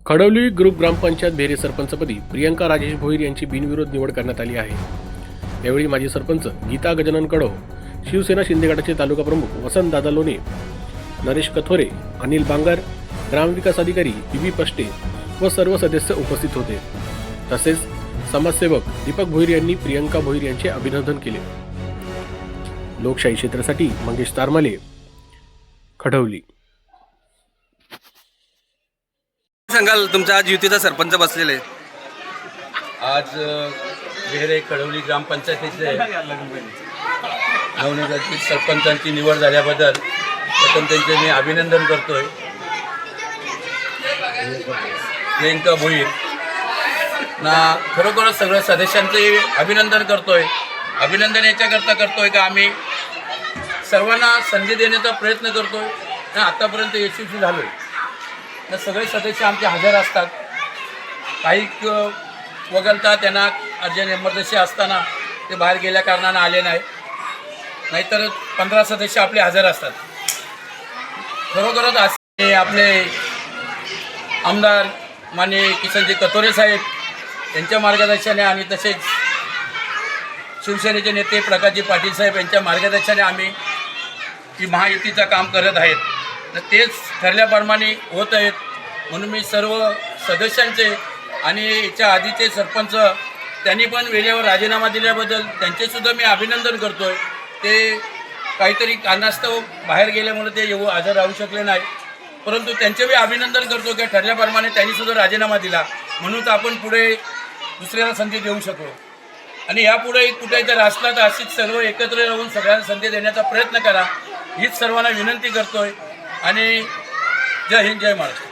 Khadavli group ग्रामपंचायत बेरे सरपंचपदी प्रियंका राजेश भोईर यांची बिनविरोध निवड करण्यात आली आहे। यावेळी माजी सरपंच गीता गजानन कडव, शिवसेना शिंदे गटाचे तालुका प्रमुख वसंत दादा लोणे, नरेश कथोरे, अनिल बांगर, ग्रामविकास अधिकारी बीबी पष्टे व सर्व सदस्य उपस्थित होते। तसेच समाजसेवक दीपक भोईर यांनी प्रियंका भोईर यांचे अभिनंदन केले। लोकशाही क्षेत्रासाठी मंगेश तारमाले, खडवली। सांगाल तुमचा आज युतीचा सरपंच बसलेले आज बेहरे खडवली ग्रामपंचायतीचे नवनिर्वाचित सरपंचांची निवड झाल्याबद्दल प्रथम त्यांचे मी अभिनंदन करतोय। प्रियंका भोईर ना खरोखरच सगळ्या सदस्यांचे अभिनंदन करतोय। अभिनंदन याच्याकरता करतोय का आम्ही सर्वांना संधी देण्याचा प्रयत्न करतोय ना आतापर्यंत यशस्वी झालोय। तर सगळे सदस्य आमचे हजर असतात। काही वगळता त्यांना अर्जंट इमर्जन्सी असताना ते बाहेर गेल्या कारणानं आले नाही, नाहीतर 15 सदस्य आपले हजर असतात। खरोखरच असे आपले आमदार माननीय किसनजी कथोरे साहेब यांच्या मार्गदर्शनाने आणि तसेच शिवसेनेचे नेते प्रकाशजी पाटील साहेब यांच्या मार्गदर्शनाने आम्ही ही महायुतीचं काम करत आहेत। तर तेच ठरल्याप्रमाणे होत आहेत। म्हणून मी सर्व सदस्यांचे आणि याच्या आधीचे सरपंच त्यांनी पण वेळेवर राजीनामा दिल्याबद्दल त्यांचेसुद्धा मी अभिनंदन करतो आहे। ते काहीतरी कारणास्तव बाहेर गेल्यामुळे ते हजर राहू शकले नाही, परंतु त्यांचे मी अभिनंदन करतो की ठरल्याप्रमाणे त्यांनीसुद्धा राजीनामा दिला, म्हणून आपण पुढे दुसऱ्याला संधी देऊ शकलो। आणि यापुढे कुठे जर असला तर अशीच सर्व एकत्र राहून सगळ्यांना संधी देण्याचा प्रयत्न करा, हीच सर्वांना विनंती करतोय। आणि जय हिंद, जय महाराष्ट्र।